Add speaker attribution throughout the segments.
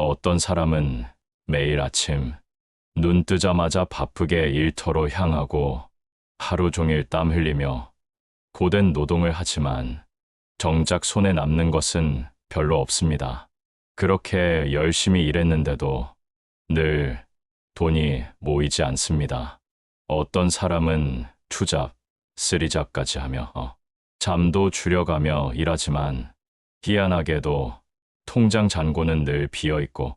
Speaker 1: 어떤 사람은 매일 아침 눈 뜨자마자 바쁘게 일터로 향하고 하루 종일 땀 흘리며 고된 노동을 하지만 정작 손에 남는 것은 별로 없습니다. 그렇게 열심히 일했는데도 늘 돈이 모이지 않습니다. 어떤 사람은 투잡, 쓰리잡까지 하며 잠도 줄여가며 일하지만 희한하게도 통장 잔고는 늘 비어 있고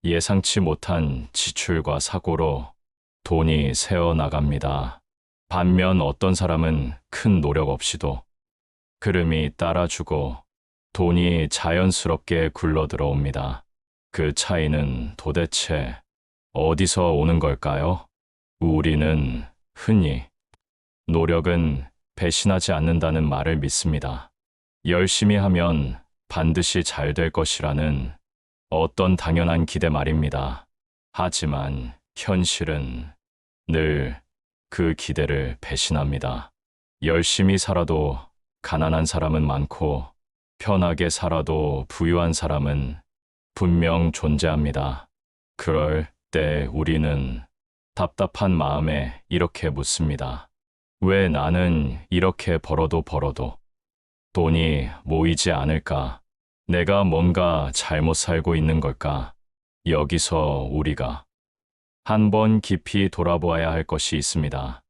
Speaker 1: 예상치 못한 지출과 사고로 돈이 새어 나갑니다. 반면 어떤 사람은 큰 노력 없이도 흐름이 따라주고 돈이 자연스럽게 굴러 들어옵니다. 그 차이는 도대체 어디서 오는 걸까요? 우리는 흔히 노력은 배신하지 않는다는 말을 믿습니다. 열심히 하면 반드시 잘 될 것이라는 어떤 당연한 기대 말입니다. 하지만 현실은 늘 그 기대를 배신합니다. 열심히 살아도 가난한 사람은 많고 편하게 살아도 부유한 사람은 분명 존재합니다. 그럴 때 우리는 답답한 마음에 이렇게 묻습니다. 왜 나는 이렇게 벌어도 돈이 모이지 않을까? 내가 뭔가 잘못 살고 있는 걸까? 여기서 우리가 한번 깊이 돌아보아야 할 것이 있습니다.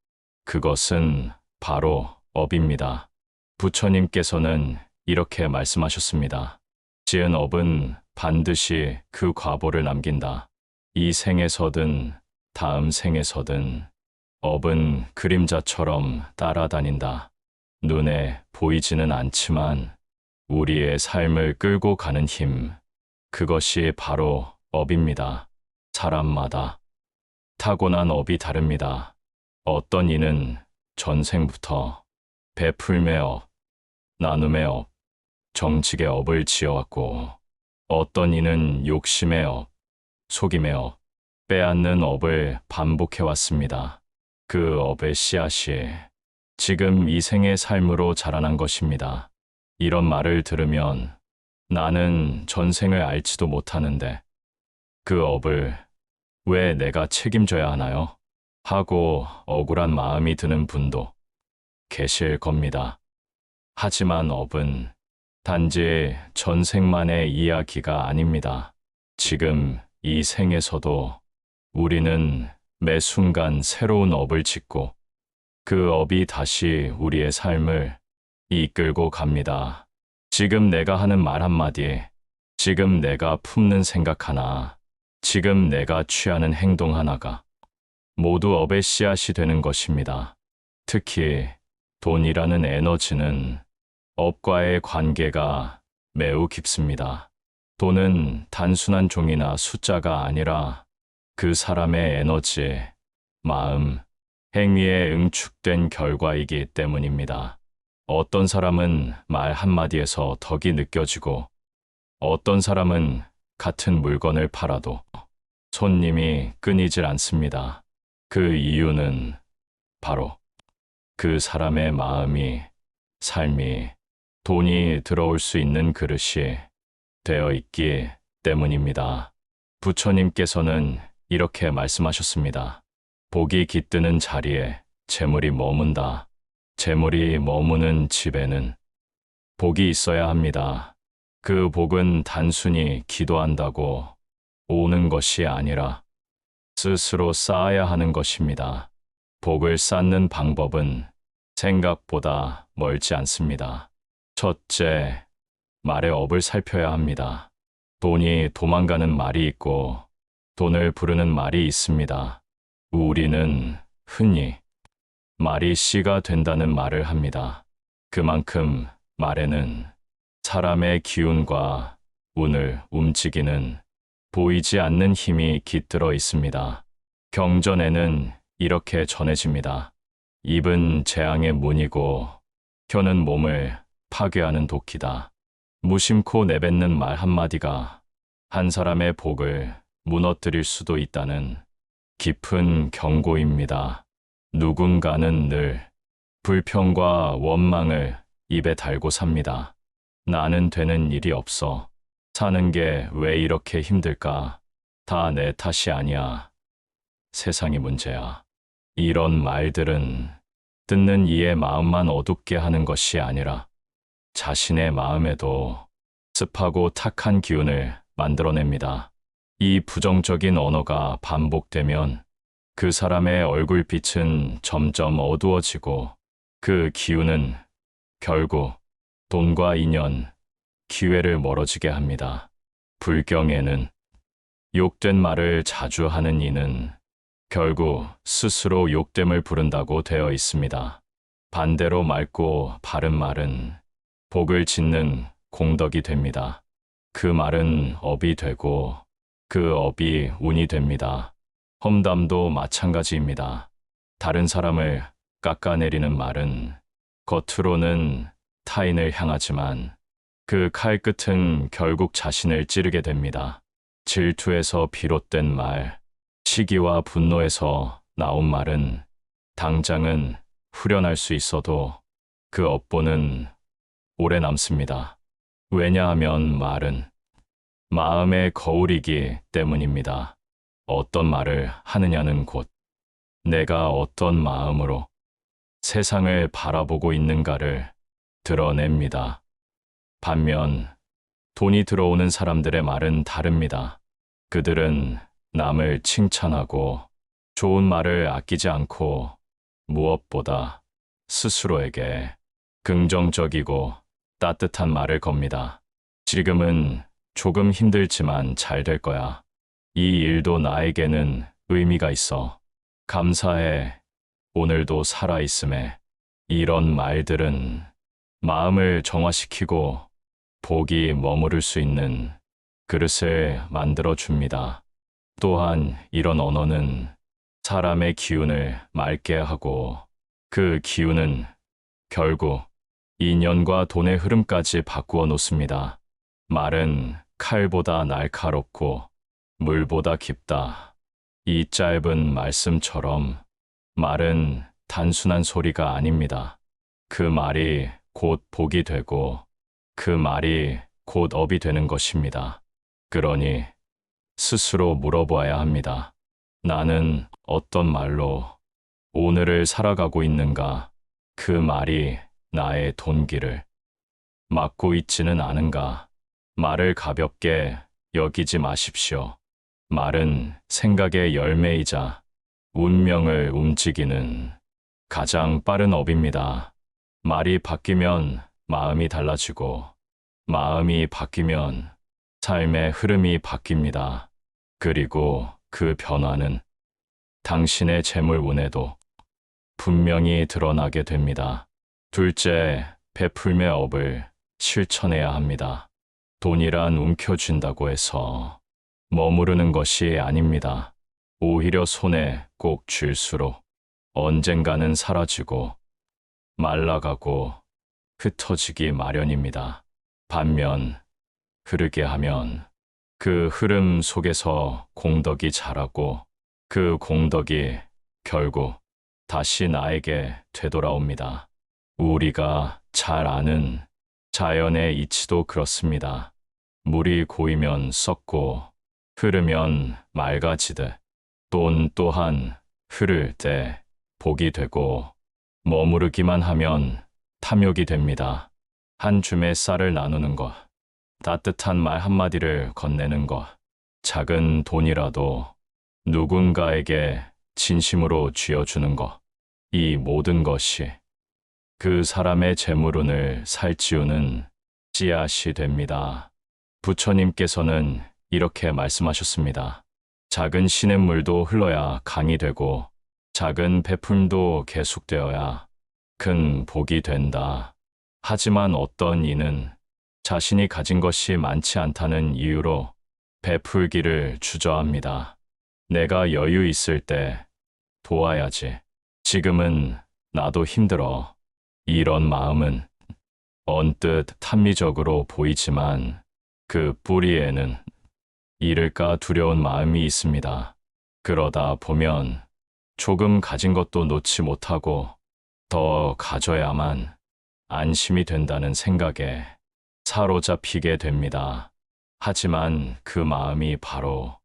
Speaker 1: 그것은 바로 업입니다. 부처님께서는 이렇게 말씀하셨습니다. 지은 업은 반드시 그 과보를 남긴다. 이 생에서든 다음 생에서든 업은 그림자처럼 따라다닌다. 눈에 보이지는 않지만 우리의 삶을 끌고 가는 힘, 그것이 바로 업입니다. 사람마다 타고난 업이 다릅니다. 어떤 이는 전생부터 베풀매 업, 나눔의 업, 정직의 업을 지어왔고 어떤 이는 욕심의 업, 속임의 업, 빼앗는 업을 반복해왔습니다. 그 업의 씨앗이 지금 이 생의 삶으로 자라난 것입니다. 이런 말을 들으면 나는 전생을 알지도 못하는데 그 업을 왜 내가 책임져야 하나요? 하고 억울한 마음이 드는 분도 계실 겁니다. 하지만 업은 단지 전생만의 이야기가 아닙니다. 지금 이 생에서도 우리는 매 순간 새로운 업을 짓고 그 업이 다시 우리의 삶을 이끌고 갑니다. 지금 내가 하는 말 한마디, 지금 내가 품는 생각 하나, 지금 내가 취하는 행동 하나가 모두 업의 씨앗이 되는 것입니다. 특히 돈이라는 에너지는 업과의 관계가 매우 깊습니다. 돈은 단순한 종이나 숫자가 아니라 그 사람의 에너지, 마음, 행위에 응축된 결과이기 때문입니다. 어떤 사람은 말 한마디에서 덕이 느껴지고 어떤 사람은 같은 물건을 팔아도 손님이 끊이질 않습니다. 그 이유는 바로 그 사람의 마음이, 삶이 돈이 들어올 수 있는 그릇이 되어 있기 때문입니다. 부처님께서는 이렇게 말씀하셨습니다. 복이 깃드는 자리에 재물이 머문다. 재물이 머무는 집에는 복이 있어야 합니다. 그 복은 단순히 기도한다고 오는 것이 아니라 스스로 쌓아야 하는 것입니다. 복을 쌓는 방법은 생각보다 멀지 않습니다. 첫째, 말의 업을 살펴야 합니다. 돈이 도망가는 말이 있고 돈을 부르는 말이 있습니다. 우리는 흔히 말이 씨가 된다는 말을 합니다. 그만큼 말에는 사람의 기운과 운을 움직이는 보이지 않는 힘이 깃들어 있습니다. 경전에는 이렇게 전해집니다. 입은 재앙의 문이고 혀는 몸을 파괴하는 도끼다. 무심코 내뱉는 말 한마디가 한 사람의 복을 무너뜨릴 수도 있다는 깊은 경고입니다. 누군가는 늘 불평과 원망을 입에 달고 삽니다. 나는 되는 일이 없어. 사는 게 왜 이렇게 힘들까? 다 내 탓이 아니야. 세상이 문제야. 이런 말들은 듣는 이의 마음만 어둡게 하는 것이 아니라 자신의 마음에도 습하고 탁한 기운을 만들어냅니다. 이 부정적인 언어가 반복되면 그 사람의 얼굴빛은 점점 어두워지고 그 기운은 결국 돈과 인연, 기회를 멀어지게 합니다. 불경에는 욕된 말을 자주 하는 이는 결국 스스로 욕됨을 부른다고 되어 있습니다. 반대로 맑고 바른 말은 복을 짓는 공덕이 됩니다. 그 말은 업이 되고 그 업이 운이 됩니다. 험담도 마찬가지입니다. 다른 사람을 깎아내리는 말은 겉으로는 타인을 향하지만 그 칼끝은 결국 자신을 찌르게 됩니다. 질투에서 비롯된 말, 시기와 분노에서 나온 말은 당장은 후련할 수 있어도 그 업보는 오래 남습니다. 왜냐하면 말은 마음의 거울이기 때문입니다. 어떤 말을 하느냐는 곧 내가 어떤 마음으로 세상을 바라보고 있는가를 드러냅니다. 반면 돈이 들어오는 사람들의 말은 다릅니다. 그들은 남을 칭찬하고 좋은 말을 아끼지 않고 무엇보다 스스로에게 긍정적이고 따뜻한 말을 겁니다. 지금은 조금 힘들지만 잘 될 거야. 이 일도 나에게는 의미가 있어. 감사해. 오늘도 살아있음에. 이런 말들은 마음을 정화시키고 복이 머무를 수 있는 그릇을 만들어 줍니다. 또한 이런 언어는 사람의 기운을 맑게 하고 그 기운은 결국 인연과 돈의 흐름까지 바꾸어 놓습니다. 말은 칼보다 날카롭고 물보다 깊다. 이 짧은 말씀처럼 말은 단순한 소리가 아닙니다. 그 말이 곧 복이 되고 그 말이 곧 업이 되는 것입니다. 그러니 스스로 물어봐야 합니다. 나는 어떤 말로 오늘을 살아가고 있는가? 그 말이 나의 돈길을 막고 있지는 않은가? 말을 가볍게 여기지 마십시오. 말은 생각의 열매이자 운명을 움직이는 가장 빠른 업입니다. 말이 바뀌면 마음이 달라지고 마음이 바뀌면 삶의 흐름이 바뀝니다. 그리고 그 변화는 당신의 재물운에도 분명히 드러나게 됩니다. 둘째, 베풀매 업을 실천해야 합니다. 돈이란 움켜쥔다고 해서 머무르는 것이 아닙니다. 오히려 손에 꼭 쥘수록 언젠가는 사라지고 말라가고 흩어지기 마련입니다. 반면 흐르게 하면 그 흐름 속에서 공덕이 자라고 그 공덕이 결국 다시 나에게 되돌아옵니다. 우리가 잘 아는 자연의 이치도 그렇습니다. 물이 고이면 썩고 흐르면 맑아지듯 돈 또한 흐를 때 복이 되고 머무르기만 하면 탐욕이 됩니다. 한 줌의 쌀을 나누는 것, 따뜻한 말 한마디를 건네는 것, 작은 돈이라도 누군가에게 진심으로 쥐어주는 것, 이 모든 것이 그 사람의 재물운을 살찌우는 씨앗이 됩니다. 부처님께서는 이렇게 말씀하셨습니다. 작은 시냇물도 흘러야 강이 되고 작은 베풀도 계속되어야 큰 복이 된다. 하지만 어떤 이는 자신이 가진 것이 많지 않다는 이유로 베풀기를 주저합니다. 내가 여유 있을 때 도와야지. 지금은 나도 힘들어. 이런 마음은 언뜻 탐미적으로 보이지만 그 뿌리에는 잃을까 두려운 마음이 있습니다. 그러다 보면 조금 가진 것도 놓지 못하고 더 가져야만 안심이 된다는 생각에 사로잡히게 됩니다. 하지만 그 마음이 바로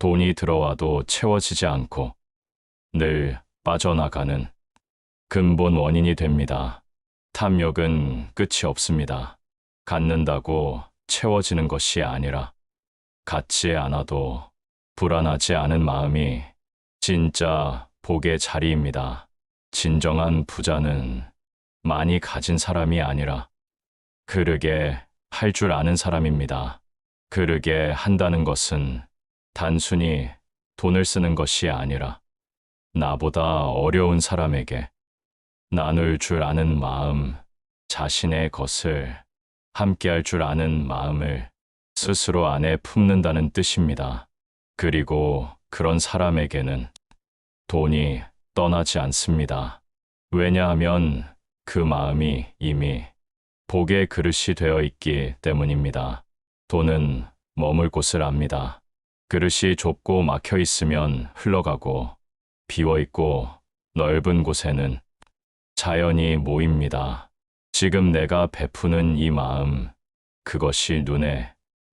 Speaker 1: 돈이 들어와도 채워지지 않고 늘 빠져나가는 근본 원인이 됩니다. 탐욕은 끝이 없습니다. 갖는다고 채워지는 것이 아니라 갖지 않아도 불안하지 않은 마음이 진짜 복의 자리입니다. 진정한 부자는 많이 가진 사람이 아니라 그르게 할 줄 아는 사람입니다. 그르게 한다는 것은 단순히 돈을 쓰는 것이 아니라 나보다 어려운 사람에게 나눌 줄 아는 마음, 자신의 것을 함께할 줄 아는 마음을 스스로 안에 품는다는 뜻입니다. 그리고 그런 사람에게는 돈이 떠나지 않습니다. 왜냐하면 그 마음이 이미 복의 그릇이 되어 있기 때문입니다. 돈은 머물 곳을 압니다. 그릇이 좁고 막혀 있으면 흘러가고 비어 있고 넓은 곳에는 자연이 모입니다. 지금 내가 베푸는 이 마음, 그것이 눈에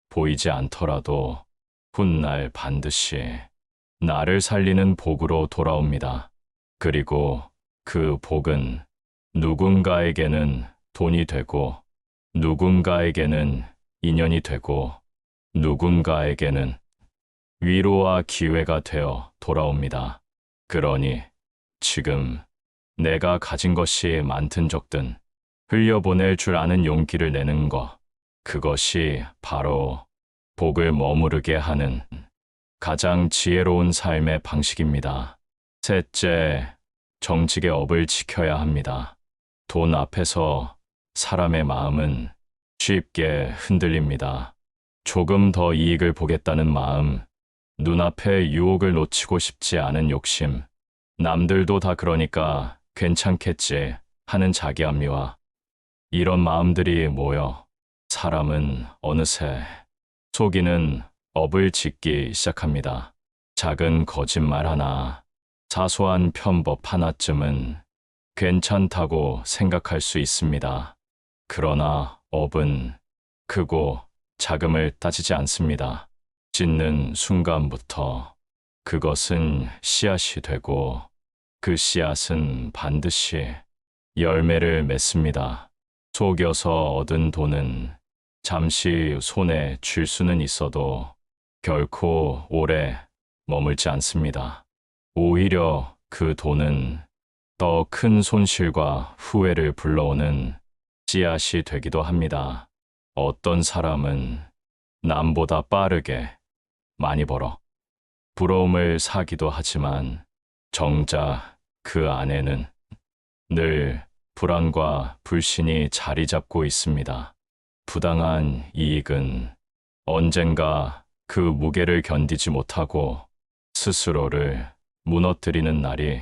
Speaker 1: 보이지 않더라도 훗날 반드시 나를 살리는 복으로 돌아옵니다. 그리고 그 복은 누군가에게는 돈이 되고, 누군가에게는 인연이 되고, 누군가에게는 위로와 기회가 되어 돌아옵니다. 그러니 지금 내가 가진 것이 많든 적든 흘려보낼 줄 아는 용기를 내는 것, 그것이 바로 복을 머무르게 하는 가장 지혜로운 삶의 방식입니다. 셋째, 정직의 업을 지켜야 합니다. 돈 앞에서 사람의 마음은 쉽게 흔들립니다. 조금 더 이익을 보겠다는 마음, 눈앞의 유혹을 놓치고 싶지 않은 욕심, 남들도 다 그러니까 괜찮겠지 하는 자기합리화, 이런 마음들이 모여 사람은 어느새 속이는 업을 짓기 시작합니다. 작은 거짓말 하나, 사소한 편법 하나쯤은 괜찮다고 생각할 수 있습니다. 그러나 업은 크고 작음을 따지지 않습니다. 짓는 순간부터 그것은 씨앗이 되고 그 씨앗은 반드시 열매를 맺습니다. 속여서 얻은 돈은 잠시 손에 쥘 수는 있어도 결코 오래 머물지 않습니다. 오히려 그 돈은 더 큰 손실과 후회를 불러오는 씨앗이 되기도 합니다. 어떤 사람은 남보다 빠르게 많이 벌어 부러움을 사기도 하지만 정작 그 안에는 늘 불안과 불신이 자리 잡고 있습니다. 부당한 이익은 언젠가 그 무게를 견디지 못하고 스스로를 무너뜨리는 날이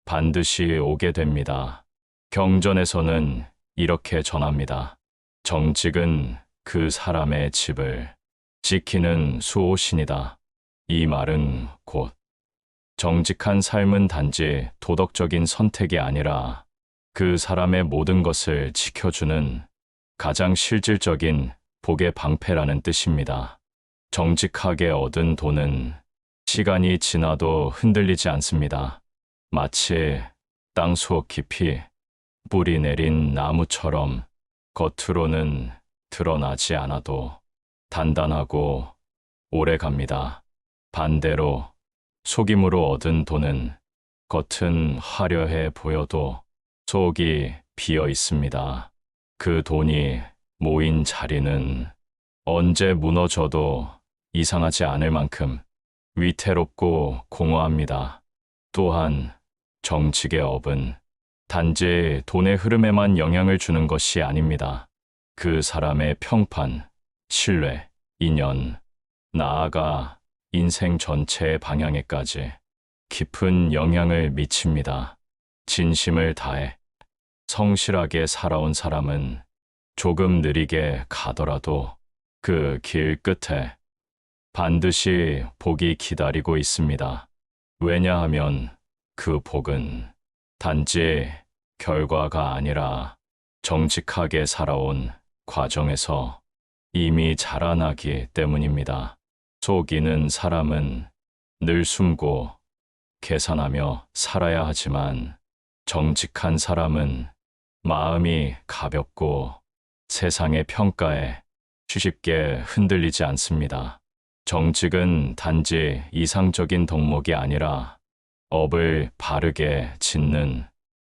Speaker 1: 반드시 오게 됩니다. 경전에서는 이렇게 전합니다. 정직은 그 사람의 집을 지키는 수호신이다. 이 말은 곧 정직한 삶은 단지 도덕적인 선택이 아니라 그 사람의 모든 것을 지켜주는 가장 실질적인 복의 방패라는 뜻입니다. 정직하게 얻은 돈은 시간이 지나도 흔들리지 않습니다. 마치 땅속 깊이 뿌리 내린 나무처럼 겉으로는 드러나지 않아도 단단하고 오래 갑니다. 반대로 속임으로 얻은 돈은 겉은 화려해 보여도 속이 비어 있습니다. 그 돈이 모인 자리는 언제 무너져도 이상하지 않을 만큼 위태롭고 공허합니다. 또한 정직의 업은 단지 돈의 흐름에만 영향을 주는 것이 아닙니다. 그 사람의 평판, 신뢰, 인연, 나아가 인생 전체의 방향에까지 깊은 영향을 미칩니다. 진심을 다해 성실하게 살아온 사람은 조금 느리게 가더라도 그 길 끝에 반드시 복이 기다리고 있습니다. 왜냐하면 그 복은 단지 결과가 아니라 정직하게 살아온 과정에서 이미 자라나기 때문입니다. 속이는 사람은 늘 숨고 계산하며 살아야 하지만 정직한 사람은 마음이 가볍고 세상의 평가에 쉽게 흔들리지 않습니다. 정직은 단지 이상적인 덕목이 아니라 업을 바르게 짓는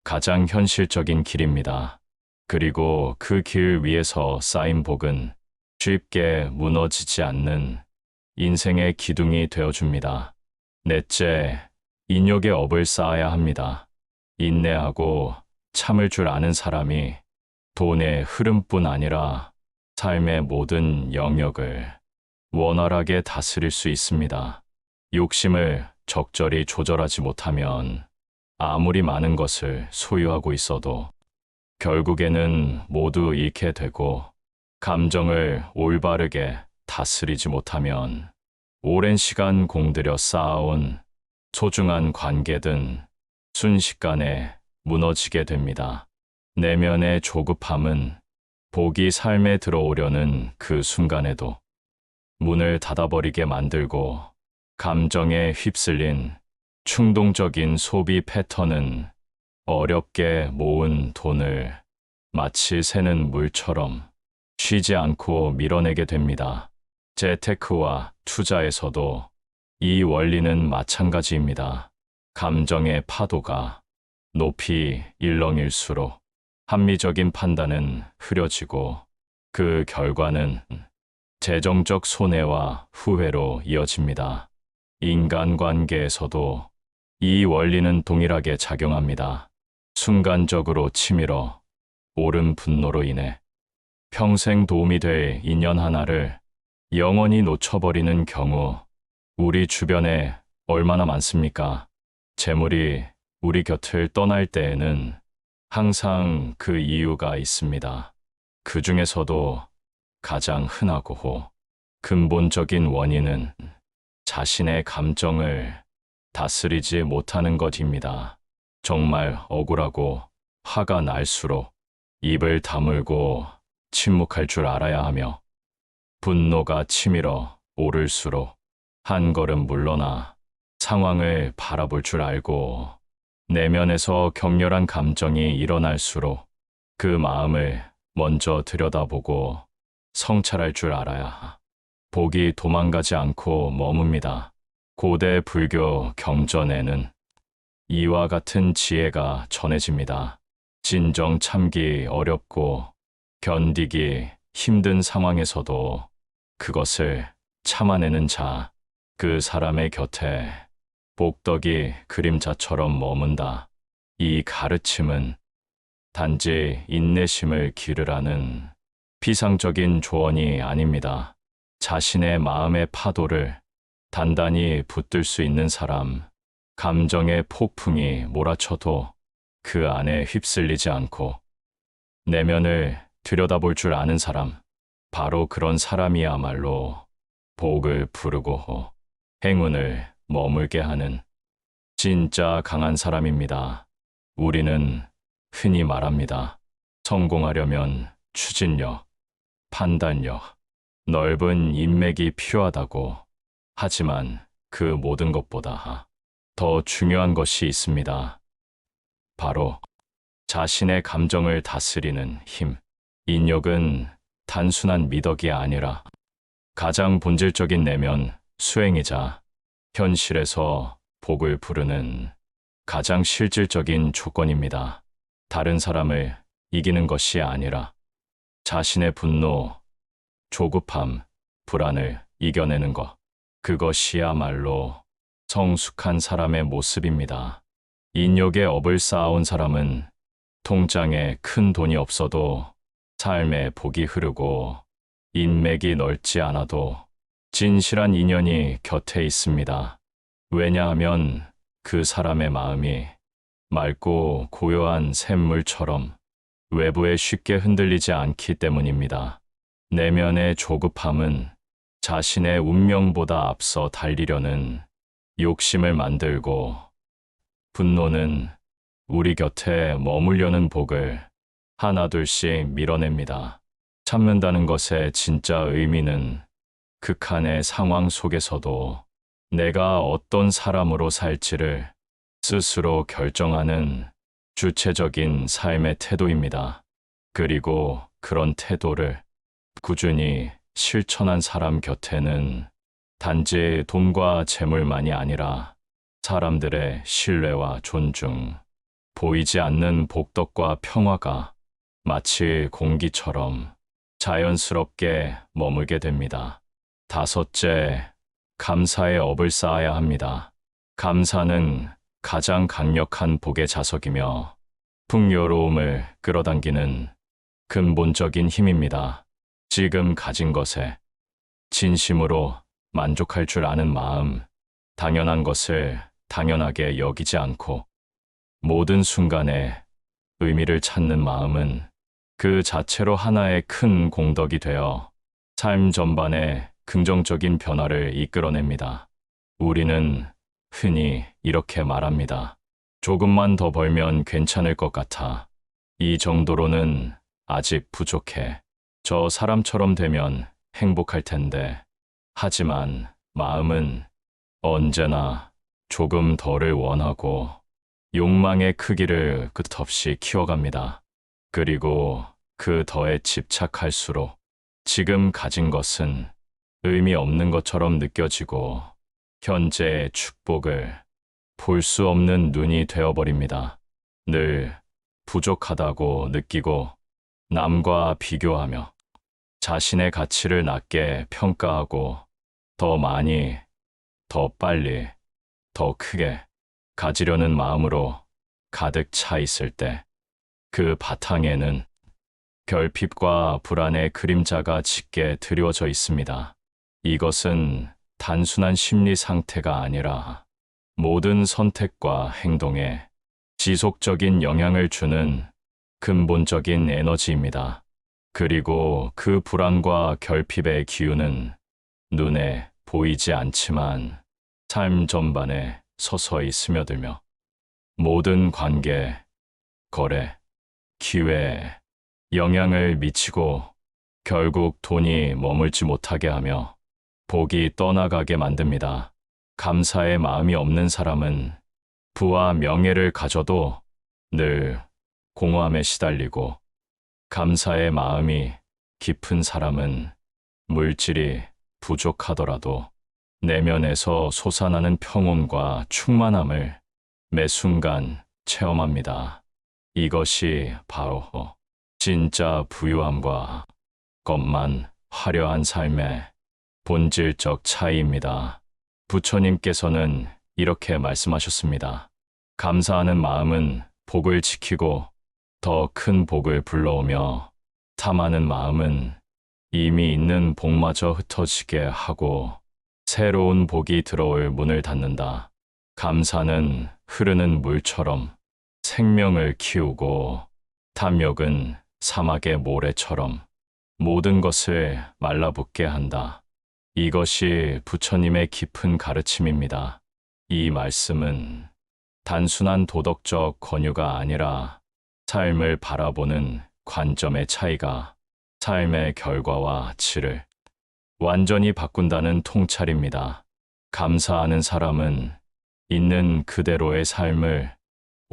Speaker 1: 가장 현실적인 길입니다. 그리고 그 길 위에서 쌓인 복은 쉽게 무너지지 않는 인생의 기둥이 되어줍니다. 넷째, 인욕의 업을 쌓아야 합니다. 인내하고 참을 줄 아는 사람이 돈의 흐름뿐 아니라 삶의 모든 영역을 원활하게 다스릴 수 있습니다. 욕심을 적절히 조절하지 못하면 아무리 많은 것을 소유하고 있어도 결국에는 모두 잃게 되고, 감정을 올바르게 다스리지 못하면 오랜 시간 공들여 쌓아온 소중한 관계든 순식간에 무너지게 됩니다. 내면의 조급함은 복이 삶에 들어오려는 그 순간에도 문을 닫아버리게 만들고, 감정에 휩쓸린 충동적인 소비 패턴은 어렵게 모은 돈을 마치 새는 물처럼 쉬지 않고 밀어내게 됩니다. 재테크와 투자에서도 이 원리는 마찬가지입니다. 감정의 파도가 높이 일렁일수록 합리적인 판단은 흐려지고, 그 결과는 재정적 손해와 후회로 이어집니다. 인간관계에서도 이 원리는 동일하게 작용합니다. 순간적으로 치밀어 오른 분노로 인해 평생 도움이 될 인연 하나를 영원히 놓쳐버리는 경우, 우리 주변에 얼마나 많습니까? 재물이 우리 곁을 떠날 때에는 항상 그 이유가 있습니다. 그 중에서도 가장 흔하고 근본적인 원인은 자신의 감정을 다스리지 못하는 것입니다. 정말 억울하고 화가 날수록 입을 다물고 침묵할 줄 알아야 하며, 분노가 치밀어 오를수록 한 걸음 물러나 상황을 바라볼 줄 알고, 내면에서 격렬한 감정이 일어날수록 그 마음을 먼저 들여다보고 성찰할 줄 알아야 복이 도망가지 않고 머뭅니다. 고대 불교 경전에는 이와 같은 지혜가 전해집니다. 진정 참기 어렵고 견디기 힘든 상황에서도 그것을 참아내는 자, 그 사람의 곁에 복덕이 그림자처럼 머문다. 이 가르침은 단지 인내심을 기르라는 피상적인 조언이 아닙니다. 자신의 마음의 파도를 단단히 붙들 수 있는 사람, 감정의 폭풍이 몰아쳐도 그 안에 휩쓸리지 않고 내면을 들여다볼 줄 아는 사람, 바로 그런 사람이야말로 복을 부르고 행운을 머물게 하는 진짜 강한 사람입니다. 우리는 흔히 말합니다. 성공하려면 추진력, 판단력, 넓은 인맥이 필요하다고. 하지만 그 모든 것보다 더 중요한 것이 있습니다. 바로 자신의 감정을 다스리는 힘. 인욕은 단순한 미덕이 아니라 가장 본질적인 내면 수행이자 현실에서 복을 부르는 가장 실질적인 조건입니다. 다른 사람을 이기는 것이 아니라 자신의 분노, 조급함, 불안을 이겨내는 것. 그것이야말로 성숙한 사람의 모습입니다. 인욕의 업을 쌓아온 사람은 통장에 큰 돈이 없어도 삶에 복이 흐르고 인맥이 넓지 않아도 진실한 인연이 곁에 있습니다. 왜냐하면 그 사람의 마음이 맑고 고요한 샘물처럼 외부에 쉽게 흔들리지 않기 때문입니다. 내면의 조급함은 자신의 운명보다 앞서 달리려는 욕심을 만들고, 분노는 우리 곁에 머물려는 복을 하나둘씩 밀어냅니다. 참는다는 것의 진짜 의미는 극한의 상황 속에서도 내가 어떤 사람으로 살지를 스스로 결정하는 주체적인 삶의 태도입니다. 그리고 그런 태도를 꾸준히 실천한 사람 곁에는 단지 돈과 재물만이 아니라 사람들의 신뢰와 존중, 보이지 않는 복덕과 평화가 마치 공기처럼 자연스럽게 머물게 됩니다. 다섯째, 감사의 업을 쌓아야 합니다. 감사는 가장 강력한 복의 자석이며 풍요로움을 끌어당기는 근본적인 힘입니다. 지금 가진 것에 진심으로 만족할 줄 아는 마음, 당연한 것을 당연하게 여기지 않고 모든 순간에 의미를 찾는 마음은 그 자체로 하나의 큰 공덕이 되어 삶 전반에 긍정적인 변화를 이끌어냅니다. 우리는 흔히 이렇게 말합니다. 조금만 더 벌면 괜찮을 것 같아. 이 정도로는 아직 부족해. 저 사람처럼 되면 행복할 텐데. 하지만 마음은 언제나 조금 더를 원하고 욕망의 크기를 끝없이 키워갑니다. 그리고 그 더에 집착할수록 지금 가진 것은 의미 없는 것처럼 느껴지고 현재의 축복을 볼 수 없는 눈이 되어버립니다. 늘 부족하다고 느끼고 남과 비교하며 자신의 가치를 낮게 평가하고 더 많이, 더 빨리, 더 크게 가지려는 마음으로 가득 차 있을 때 그 바탕에는 결핍과 불안의 그림자가 짙게 드리워져 있습니다. 이것은 단순한 심리 상태가 아니라 모든 선택과 행동에 지속적인 영향을 주는 근본적인 에너지입니다. 그리고 그 불안과 결핍의 기운은 눈에 보이지 않지만 삶 전반에 서서히 스며들며 모든 관계, 거래, 기회에 영향을 미치고 결국 돈이 머물지 못하게 하며 복이 떠나가게 만듭니다. 감사의 마음이 없는 사람은 부와 명예를 가져도 늘 공허함에 시달리고 감사의 마음이 깊은 사람은 물질이 부족하더라도 내면에서 솟아나는 평온과 충만함을 매 순간 체험합니다. 이것이 바로 진짜 부유함과 겉만 화려한 삶의 본질적 차이입니다. 부처님께서는 이렇게 말씀하셨습니다. 감사하는 마음은 복을 지키고 더 큰 복을 불러오며 탐하는 마음은 이미 있는 복마저 흩어지게 하고 새로운 복이 들어올 문을 닫는다. 감사는 흐르는 물처럼 생명을 키우고 탐욕은 사막의 모래처럼 모든 것을 말라붙게 한다. 이것이 부처님의 깊은 가르침입니다. 이 말씀은 단순한 도덕적 권유가 아니라 삶을 바라보는 관점의 차이가 삶의 결과와 질을 완전히 바꾼다는 통찰입니다. 감사하는 사람은 있는 그대로의 삶을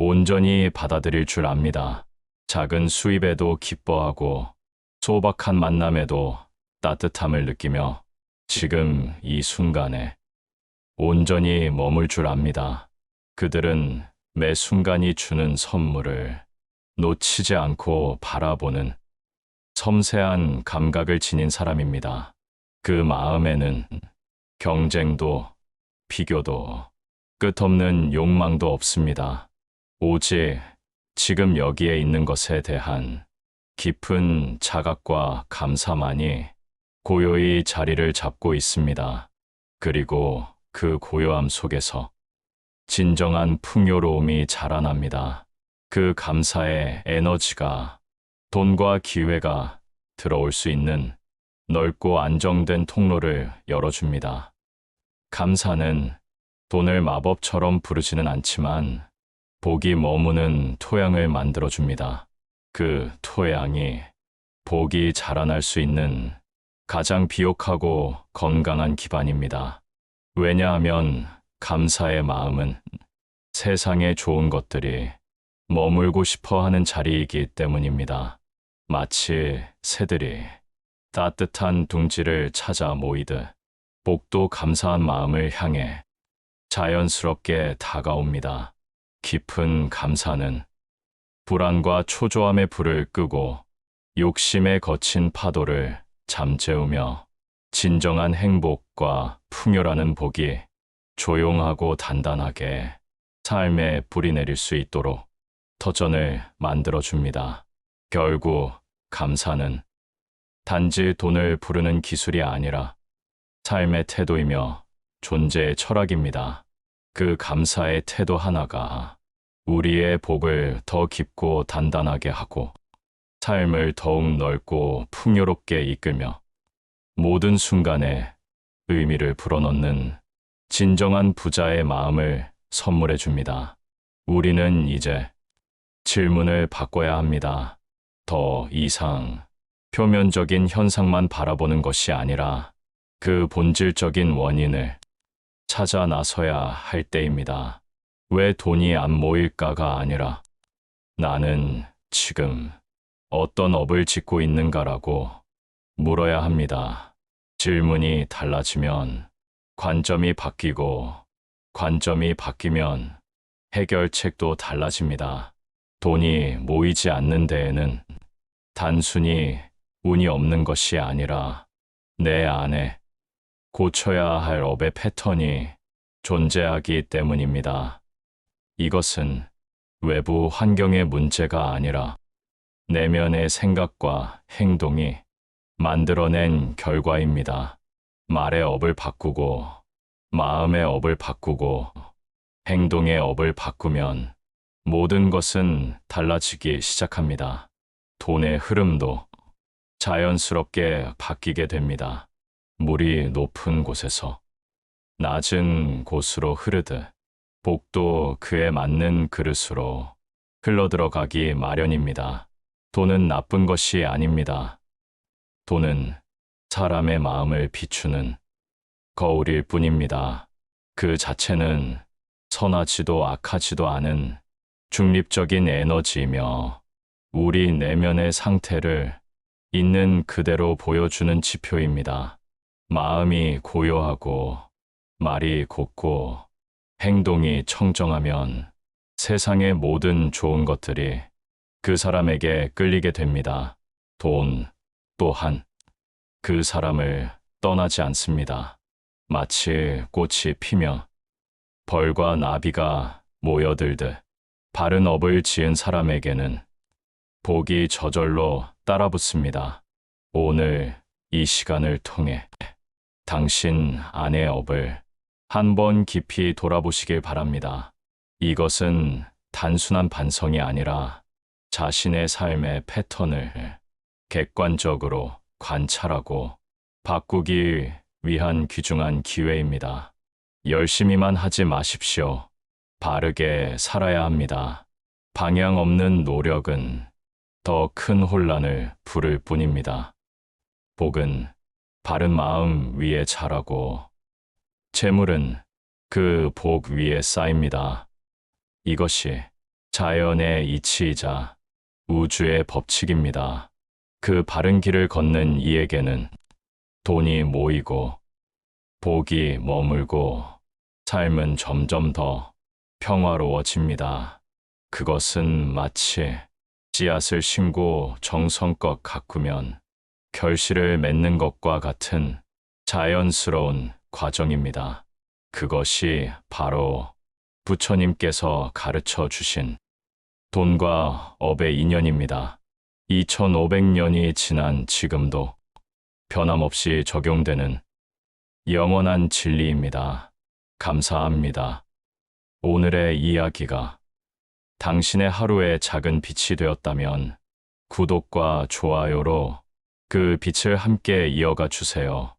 Speaker 1: 온전히 받아들일 줄 압니다. 작은 수입에도 기뻐하고 소박한 만남에도 따뜻함을 느끼며 지금 이 순간에 온전히 머물 줄 압니다. 그들은 매 순간이 주는 선물을 놓치지 않고 바라보는 섬세한 감각을 지닌 사람입니다. 그 마음에는 경쟁도 비교도 끝없는 욕망도 없습니다. 오직 지금 여기에 있는 것에 대한 깊은 자각과 감사만이 고요히 자리를 잡고 있습니다. 그리고 그 고요함 속에서 진정한 풍요로움이 자라납니다. 그 감사의 에너지가 돈과 기회가 들어올 수 있는 넓고 안정된 통로를 열어줍니다. 감사는 돈을 마법처럼 부르지는 않지만 복이 머무는 토양을 만들어줍니다. 그 토양이 복이 자라날 수 있는 가장 비옥하고 건강한 기반입니다. 왜냐하면 감사의 마음은 세상에 좋은 것들이 머물고 싶어 하는 자리이기 때문입니다. 마치 새들이 따뜻한 둥지를 찾아 모이듯 복도 감사한 마음을 향해 자연스럽게 다가옵니다. 깊은 감사는 불안과 초조함의 불을 끄고 욕심에 거친 파도를 잠재우며 진정한 행복과 풍요라는 복이 조용하고 단단하게 삶에 뿌리 내릴 수 있도록 터전을 만들어줍니다. 결국 감사는 단지 돈을 부르는 기술이 아니라 삶의 태도이며 존재의 철학입니다. 그 감사의 태도 하나가 우리의 복을 더 깊고 단단하게 하고 삶을 더욱 넓고 풍요롭게 이끌며 모든 순간에 의미를 불어넣는 진정한 부자의 마음을 선물해 줍니다. 우리는 이제 질문을 바꿔야 합니다. 더 이상 표면적인 현상만 바라보는 것이 아니라 그 본질적인 원인을 찾아 나서야 할 때입니다. 왜 돈이 안 모일까가 아니라 나는 지금 어떤 업을 짓고 있는가라고 물어야 합니다. 질문이 달라지면 관점이 바뀌고 관점이 바뀌면 해결책도 달라집니다. 돈이 모이지 않는 데에는 단순히 운이 없는 것이 아니라 내 안에 고쳐야 할 업의 패턴이 존재하기 때문입니다. 이것은 외부 환경의 문제가 아니라 내면의 생각과 행동이 만들어낸 결과입니다. 말의 업을 바꾸고 마음의 업을 바꾸고 행동의 업을 바꾸면 모든 것은 달라지기 시작합니다. 돈의 흐름도 자연스럽게 바뀌게 됩니다. 물이 높은 곳에서 낮은 곳으로 흐르듯 복도 그에 맞는 그릇으로 흘러들어가기 마련입니다. 돈은 나쁜 것이 아닙니다. 돈은 사람의 마음을 비추는 거울일 뿐입니다. 그 자체는 선하지도 악하지도 않은 중립적인 에너지이며 우리 내면의 상태를 있는 그대로 보여주는 지표입니다. 마음이 고요하고 말이 곱고 행동이 청정하면 세상의 모든 좋은 것들이 그 사람에게 끌리게 됩니다. 돈 또한 그 사람을 떠나지 않습니다. 마치 꽃이 피며 벌과 나비가 모여들듯 바른 업을 지은 사람에게는 복이 저절로 따라붙습니다. 오늘 이 시간을 통해 당신 안의 업을 한번 깊이 돌아보시길 바랍니다. 이것은 단순한 반성이 아니라 자신의 삶의 패턴을 객관적으로 관찰하고 바꾸기 위한 귀중한 기회입니다. 열심히만 하지 마십시오. 바르게 살아야 합니다. 방향 없는 노력은 더 큰 혼란을 부를 뿐입니다. 복은 바른 마음 위에 자라고 재물은 그 복 위에 쌓입니다. 이것이 자연의 이치이자 우주의 법칙입니다. 그 바른 길을 걷는 이에게는 돈이 모이고 복이 머물고 삶은 점점 더 평화로워집니다. 그것은 마치 씨앗을 심고 정성껏 가꾸면 결실을 맺는 것과 같은 자연스러운 과정입니다. 그것이 바로 부처님께서 가르쳐 주신 돈과 업의 인연입니다. 2500년이 지난 지금도 변함없이 적용되는 영원한 진리입니다. 감사합니다. 오늘의 이야기가 당신의 하루의 작은 빛이 되었다면 구독과 좋아요로 그 빛을 함께 이어가 주세요.